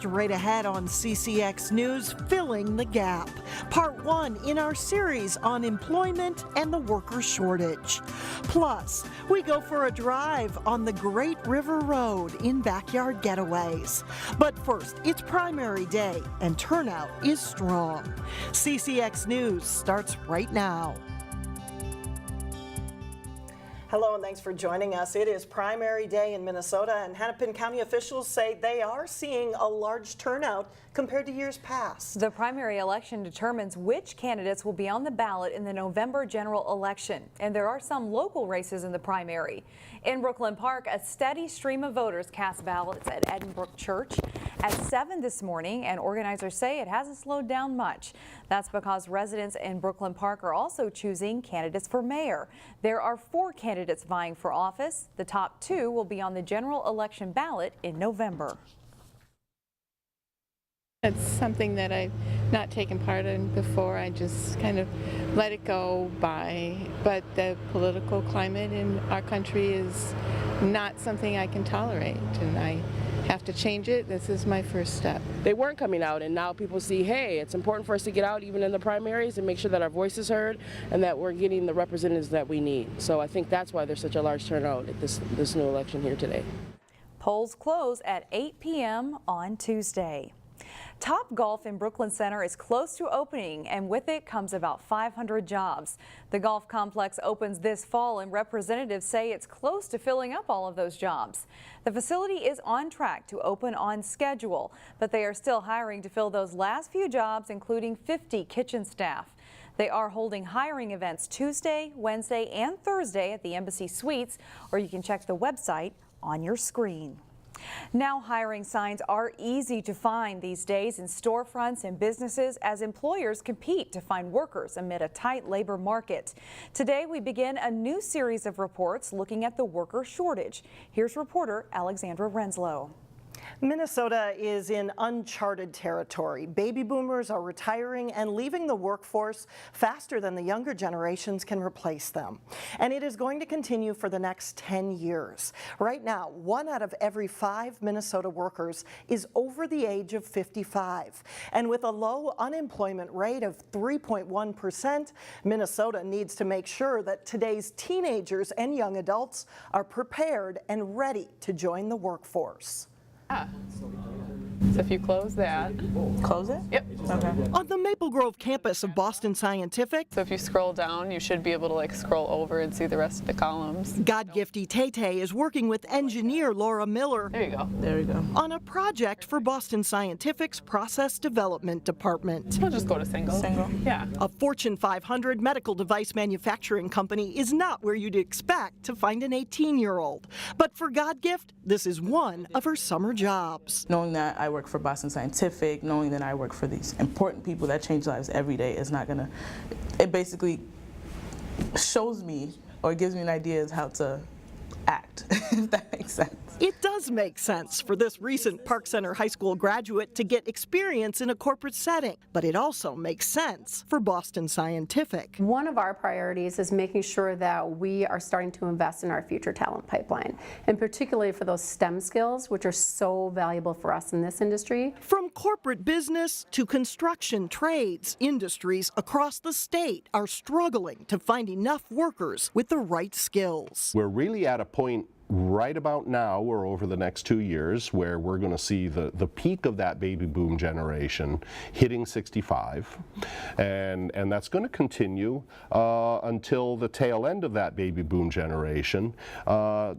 straight ahead on CCX News, Filling the Gap. Part 1 in our series on employment and the worker shortage. Plus, we go for a drive on the Great River Road in Backyard Getaways. But first, it's primary day and turnout is strong. CCX News starts right now. Hello and thanks for joining us. It is primary day in Minnesota, and Hennepin County officials say they are seeing a large turnout compared to years past. The primary election determines which candidates will be on the ballot in the November general election, and there are some local races in the primary. In Brooklyn Park, a steady stream of voters cast ballots at Edinburgh Church at 7 this morning, and organizers say it hasn't slowed down much. That's because residents in Brooklyn Park are also choosing candidates for mayor. There are 4 candidates vying for office. The top 2 will be on the general election ballot in November. It's something that I've not taken part in before. I just kind of let it go by. But the political climate in our country is not something I can tolerate, and I have to change it. This is my first step. They weren't coming out, and now people see, hey, it's important for us to get out even in the primaries and make sure that our voice is heard and that we're getting the representatives that we need. So I think that's why there's such a large turnout at this new election here today. Polls close at 8 p.m. on Tuesday. Top Golf in Brooklyn Center is close to opening, and with it comes about 500 jobs. The golf complex opens this fall, and representatives say it's close to filling up all of those jobs. The facility is on track to open on schedule, but they are still hiring to fill those last few jobs, including 50 kitchen staff. They are holding hiring events Tuesday, Wednesday, and Thursday at the Embassy Suites, or you can check the website on your screen. Now, hiring signs are easy to find these days in storefronts and businesses as employers compete to find workers amid a tight labor market. Today, we begin a new series of reports looking at the worker shortage. Here's reporter Alexandra Renslow. Minnesota is in uncharted territory. Baby boomers are retiring and leaving the workforce faster than the younger generations can replace them. And it is going to continue for the next 10 years. Right now, 1 out of every 5 Minnesota workers is over the age of 55. And with a low unemployment rate of 3.1%, Minnesota needs to make sure that today's teenagers and young adults are prepared and ready to join the workforce. So if you close that. Close it? Yep. Okay. On the Maple Grove campus of Boston Scientific, So if you scroll down, you should be able to scroll over and see the rest of the columns. God-gifty Tay is working with engineer Laura Miller There you go. There we go. on a project for Boston Scientific's Process Development Department. We'll just go to single. Single. Yeah. A Fortune 500 medical device manufacturing company is not where you'd expect to find an 18-year-old. But for God-gift, this is one of her summer jobs. Knowing that I work for Boston Scientific, knowing that I work for these important people that change lives every day is not gonna, it basically shows me or gives me an idea of how to act, if that makes sense. It does make sense for this recent Park Center High School graduate to get experience in a corporate setting, but it also makes sense for Boston Scientific. One of our priorities is making sure that we are starting to invest in our future talent pipeline, and particularly for those STEM skills, which are so valuable for us in this industry. From corporate business to construction trades, industries across the state are struggling to find enough workers with the right skills. We're really at a point right about now, or over the next 2 years, where we're going to see the peak of that baby boom generation hitting 65, and that's going to continue until the tail end of that baby boom generation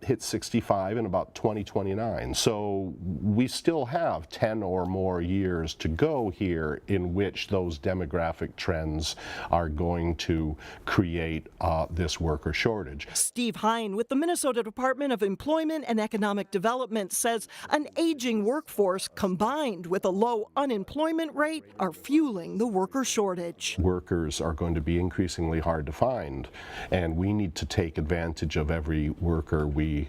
hits 65 in about 2029. So we still have 10 or more years to go here in which those demographic trends are going to create this worker shortage. Steve Hine with the Minnesota Department of Employment and Economic Development says an aging workforce combined with a low unemployment rate are fueling the worker shortage. Workers are going to be increasingly hard to find, and we need to take advantage of every worker we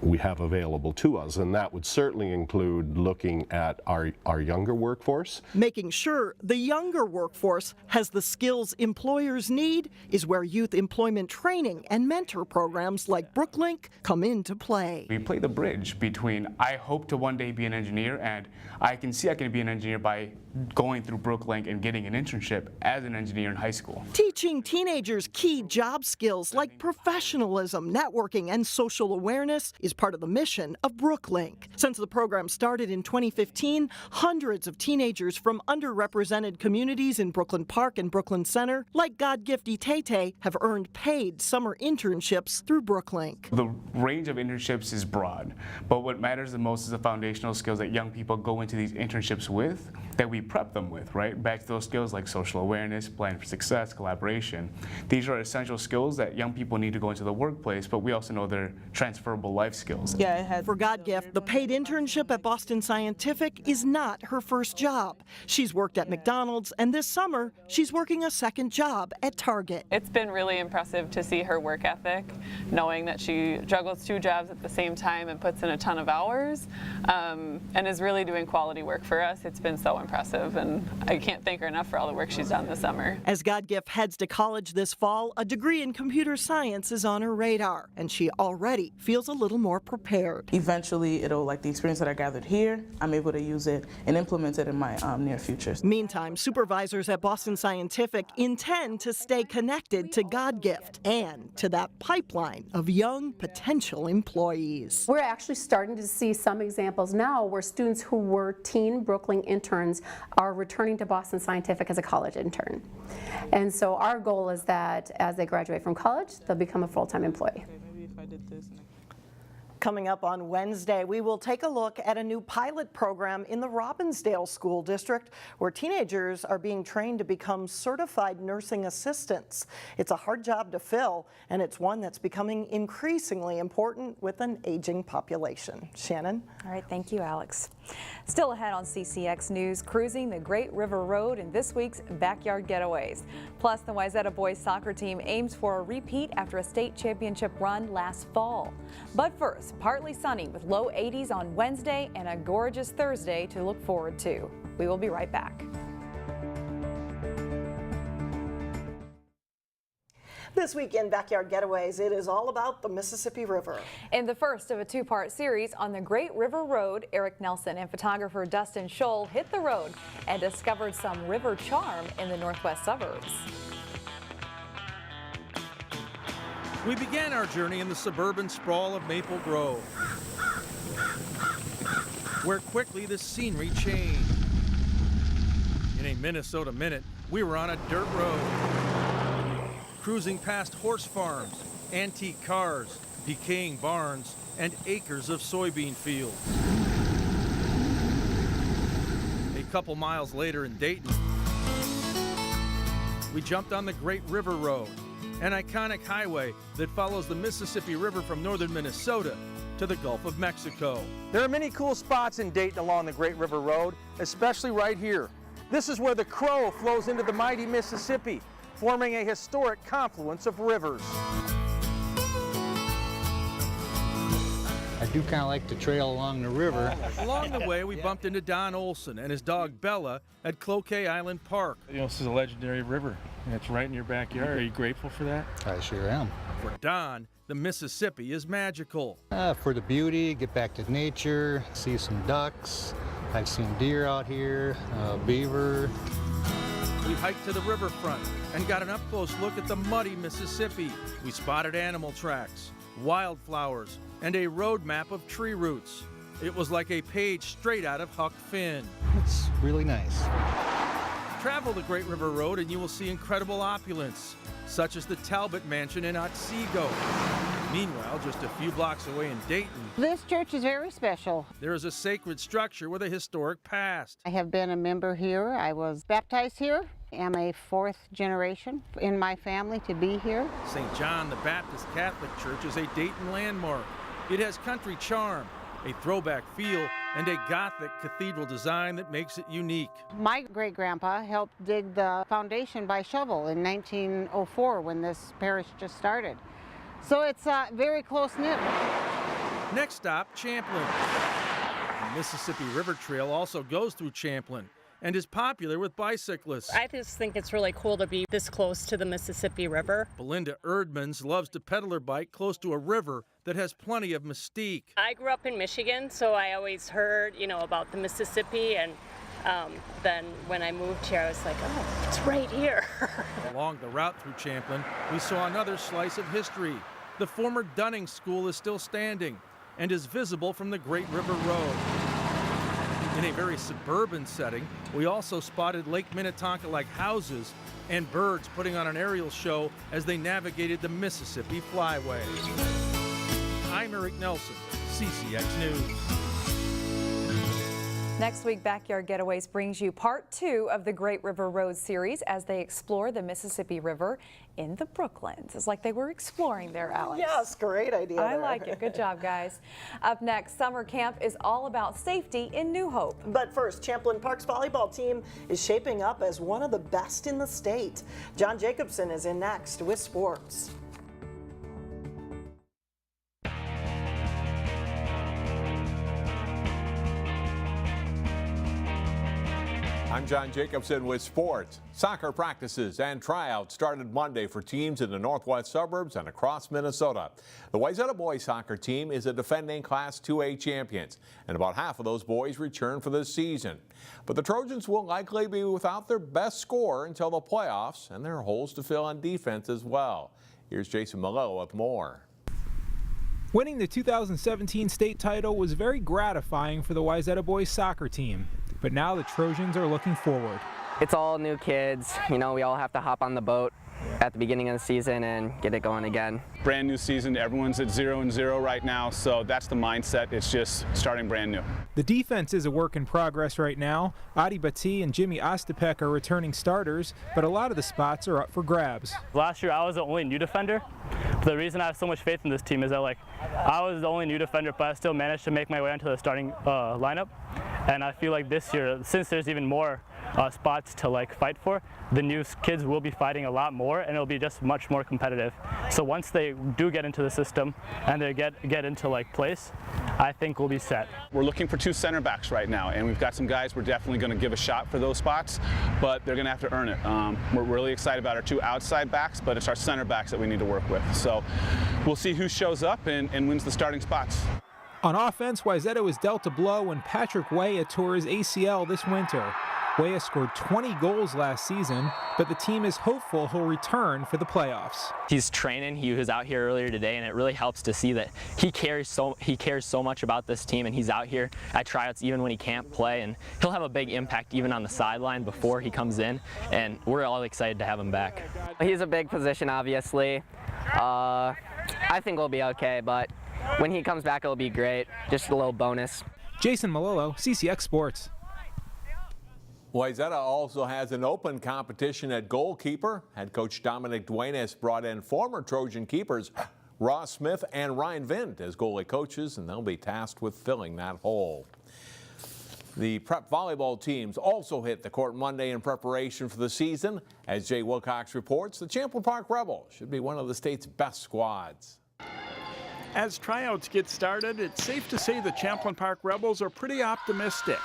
we have available to us, and that would certainly include looking at our younger workforce. Making sure the younger workforce has the skills employers need is where youth employment training and mentor programs like Brooklink come into play. We play the bridge between I hope to one day be an engineer and I can see I can be an engineer by going through Brooklink and getting an internship as an engineer in high school. Teaching teenagers key job skills like professionalism, networking, and social awareness is part of the mission of Brooklink. Since the program started in 2015, hundreds of teenagers from underrepresented communities in Brooklyn Park and Brooklyn Center, like God Gifty Tay, have earned paid summer internships through Brooklink. The range of internships is broad, but what matters the most is the foundational skills that young people go into these internships with, that we prep them with, right? Back to those skills like social awareness, planning for success, collaboration. These are essential skills that young people need to go into the workplace, but we also know they're transferable life skills. For Godgift, the paid internship at Boston Scientific is not her first job. She's worked at McDonald's, and this summer, she's working a second job at Target. It's been really impressive to see her work ethic, knowing that she juggles 2 jobs at the same time and puts in a ton of hours, and is really doing quality work for us. It's been so impressive, and I can't thank her enough for all the work she's done this summer. As Godgift heads to college this fall, a degree in computer science is on her radar, and she already feels a little more prepared. Eventually, like the experience that I gathered here, I'm able to use it and implement it in my near future. Meantime, supervisors at Boston Scientific intend to stay connected to Godgift and to that pipeline of young potential employees. We're actually starting to see some examples now where students who were teen Brooklyn interns are returning to Boston Scientific as a college intern. And so our goal is that as they graduate from college, they'll become a full-time employee. Maybe if I did this. Coming up on Wednesday, we will take a look at a new pilot program in the Robbinsdale School District where teenagers are being trained to become certified nursing assistants. It's a hard job to fill, and it's one that's becoming increasingly important with an aging population. Shannon? All right, thank you, Alex. Still ahead on CCX News, cruising the Great River Road in this week's Backyard Getaways. Plus, the Wayzata boys soccer team aims for a repeat after a state championship run last fall. But first, partly sunny with low 80s on Wednesday and a gorgeous Thursday to look forward to. We will be right back. This week in Backyard Getaways, it is all about the Mississippi River. In the first of a 2-part series on the Great River Road, Eric Nelson and photographer Dustin Scholl hit the road and discovered some river charm in the northwest suburbs. We began our journey in the suburban sprawl of Maple Grove, where quickly the scenery changed. In a Minnesota minute, we were on a dirt road, cruising past horse farms, antique cars, decaying barns, and acres of soybean fields. A couple miles later in Dayton, we jumped on the Great River Road, an iconic highway that follows the Mississippi River from northern Minnesota to the Gulf of Mexico. There are many cool spots in Dayton along the Great River Road, especially right here. This is where the Crow flows into the mighty Mississippi, forming a historic confluence of rivers. I do kind of like to trail along the river. Along the way, we bumped into Don Olson and his dog Bella at Cloquet Island Park. You know, this is a legendary river, and it's right in your backyard. Are you grateful for that? I sure am. For Don, the Mississippi is magical. For the beauty, get back to nature, see some ducks. I've seen deer out here, beaver. We hiked to the riverfront and got an up-close look at the muddy Mississippi. We spotted animal tracks, wildflowers, and a road map of tree roots. It was like a page straight out of Huck Finn. It's really nice. Travel the Great River Road and you will see incredible opulence, such as the Talbot Mansion in Otsego. Meanwhile, just a few blocks away in Dayton, this church is very special. there is a sacred structure with a historic past. I have been a member here. I was baptized here. I'm a 4th generation in my family to be here. St. John the Baptist Catholic Church is a Dayton landmark. It has country charm, a throwback feel, and a Gothic cathedral design that makes it unique. My great-grandpa helped dig the foundation by shovel in 1904 when this parish just started. So it's very close-knit. Next stop, Champlin. The Mississippi River Trail also goes through Champlin and is popular with bicyclists. I just think it's really cool to be this close to the Mississippi River. Belinda Erdmans loves to pedal her bike close to a river that has plenty of mystique. I grew up in Michigan, so I always heard, about the Mississippi, and then when I moved here, I was like, oh, it's right here. Along the route through Champlin, we saw another slice of history. The former Dunning School is still standing and is visible from the Great River Road. In a very suburban setting, we also spotted Lake Minnetonka-like houses and birds putting on an aerial show as they navigated the Mississippi Flyway. I'm Eric Nelson, CCX News. Next week, Backyard Getaways brings you part 2 of the Great River Road series as they explore the Mississippi River in the Brooklands. It's like they were exploring there, Alex. Yes, great idea. I like it. Good job, guys. Up next, summer camp is all about safety in New Hope. But first, Champlin Park's volleyball team is shaping up as one of the best in the state. John Jacobson is in next with sports. I'm John Jacobson with sports. Soccer practices and tryouts started Monday for teams in the northwest suburbs and across Minnesota. The Wayzata boys soccer team is a defending Class 2A champions, and about half of those boys return for this season. But the Trojans will likely be without their best scorer until the playoffs, and there are holes to fill on defense as well. Here's Jason Malillo with more. Winning the 2017 state title was very gratifying for the Wayzata boys soccer team. But now the Trojans are looking forward. It's all new kids. We all have to hop on the boat at the beginning of the season and get it going again. Brand new season. Everyone's at 0-0 right now, so that's the mindset. It's just starting brand new. The defense is a work in progress right now. Adi Bati and Jimmy Ostapek are returning starters, but a lot of the spots are up for grabs. Last year I was the only new defender. But the reason I have so much faith in this team is that I was the only new defender, but I still managed to make my way into the starting lineup. And I feel like this year, since there's even more spots to fight for, the new kids will be fighting a lot more, and it'll be just much more competitive. So once they do get into the system and they get into place, I think we'll be set. We're looking for 2 center backs right now, and we've got some guys we're definitely going to give a shot for those spots, but they're going to have to earn it. We're really excited about our 2 outside backs, but it's our center backs that we need to work with. So we'll see who shows up and wins the starting spots. On offense, Wayzata was dealt a blow when Patrick Weah tore his ACL this winter. Weah scored 20 goals last season, but the team is hopeful he'll return for the playoffs. He's training. He was out here earlier today, and it really helps to see that he cares so much about this team, and he's out here at tryouts even when he can't play, and he'll have a big impact even on the sideline before he comes in, and we're all excited to have him back. He's a big position, obviously. I think we'll be okay, but when he comes back, it'll be great. Just a little bonus. Jason Malillo, CCX Sports. Wayzata also has an open competition at goalkeeper. Head coach Dominic Duenas brought in former Trojan keepers Ross Smith and Ryan Vint as goalie coaches, and they'll be tasked with filling that hole. The prep volleyball teams also hit the court Monday in preparation for the season. As Jay Wilcox reports, the Champlin Park Rebels should be one of the state's best squads. As tryouts get started, it's safe to say the Champlin Park Rebels are pretty optimistic.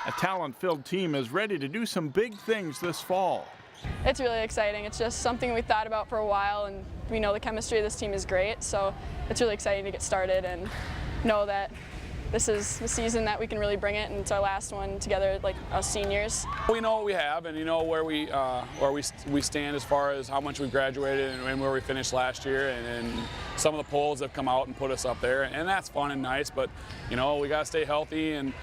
A talent-filled team is ready to do some big things this fall. It's really exciting. It's just something we thought about for a while, and we know the chemistry of this team is great, so it's really exciting to get started and know that this is the season that we can really bring it, and it's our last one together, like us seniors. We know what we have, and you know where we stand as far as how much we graduated and where we finished last year, and some of the polls have come out and put us up there, and that's fun and nice. But we got to stay healthy. And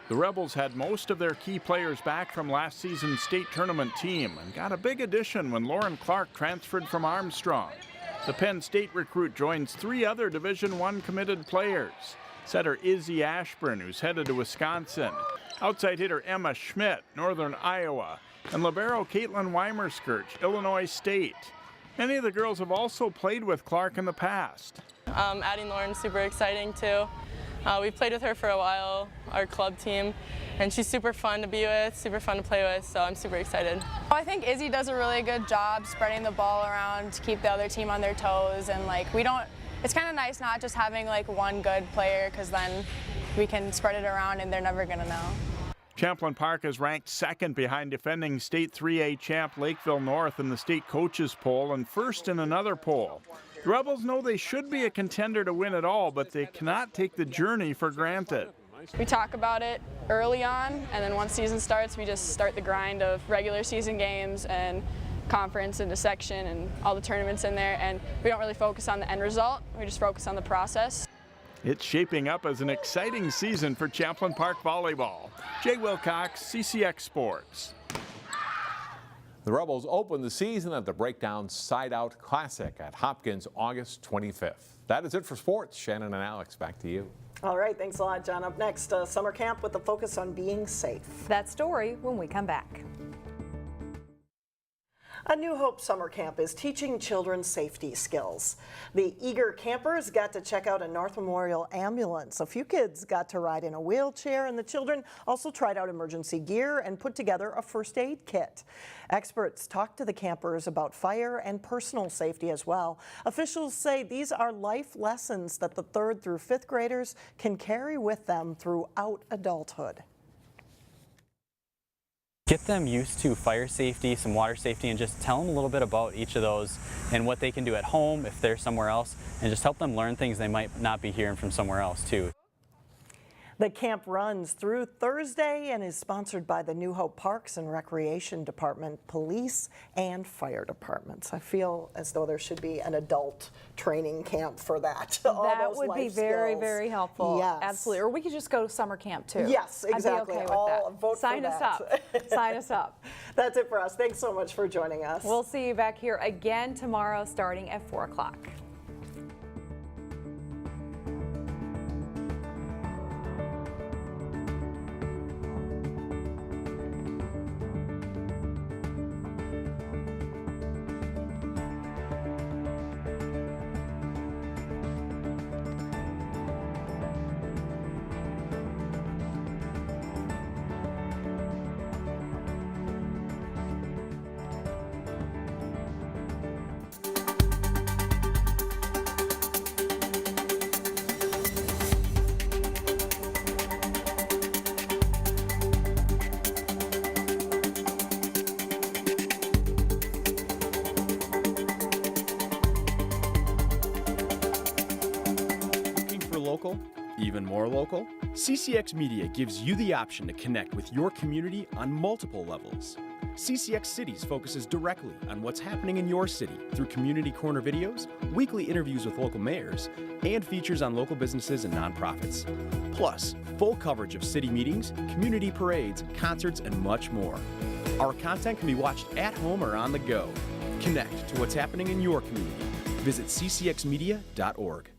the Rebels had most of their key players back from last season's state tournament team and got a big addition when Lauren Clark transferred from Armstrong. The Penn State recruit joins 3 other Division I committed players. Setter Izzy Ashburn, who's headed to Wisconsin. Outside hitter Emma Schmidt, Northern Iowa. And libero Caitlin Weimerskirch, Illinois State. Many of the girls have also played with Clark in the past. Adding Lauren's super exciting too. We've played with her for a while, our club team, and she's super fun to be with, super fun to play with, so I'm super excited. I think Izzy does a really good job spreading the ball around to keep the other team on their toes, and we don't it's kind of nice not just having like one good player, because then we can spread it around and they're never going to know. Champlin Park is ranked second behind defending state 3A champ Lakeville North in the state coaches poll and first in another poll. The Rebels know they should be a contender to win it all, but they cannot take the journey for granted. We talk about it early on, and then once season starts, we just start the grind of regular season games and conference and section and all the tournaments in there, and we don't really focus on the end result, we just focus on the process. It's shaping up as an exciting season for Champlin Park volleyball. Jay Wilcox, CCX Sports. The Rebels open the season at the Breakdown Side Out Classic at Hopkins August 25th. That is it for sports. Shannon and Alex, back to you. All right, thanks a lot, John. Up next, summer camp with a focus on being safe. That story when we come back. A New Hope summer camp is teaching children safety skills. The eager campers got to check out a North Memorial ambulance. A few kids got to ride in a wheelchair, and the children also tried out emergency gear and put together a first aid kit. Experts talked to the campers about fire and personal safety as well. Officials say these are life lessons that the 3rd through 5th graders can carry with them throughout adulthood. Get them used to fire safety, some water safety, and just tell them a little bit about each of those and what they can do at home if they're somewhere else, and just help them learn things they might not be hearing from somewhere else too. The camp runs through Thursday and is sponsored by the New Hope Parks and Recreation Department, police, and fire departments. I feel as though there should be an adult training camp for that. That would be very, very helpful. Yes. Absolutely. Or we could just go to summer camp too. Yes, exactly. I'd be okay with I'll that. vote Sign for us that. up. Sign us up. That's it for us. Thanks so much for joining us. We'll see you back here again tomorrow starting at 4 o'clock. Local, even more local? CCX Media gives you the option to connect with your community on multiple levels. CCX Cities focuses directly on what's happening in your city through community corner videos, weekly interviews with local mayors, and features on local businesses and nonprofits. Plus, full coverage of city meetings, community parades, concerts, and much more. Our content can be watched at home or on the go. Connect to what's happening in your community. Visit ccxmedia.org.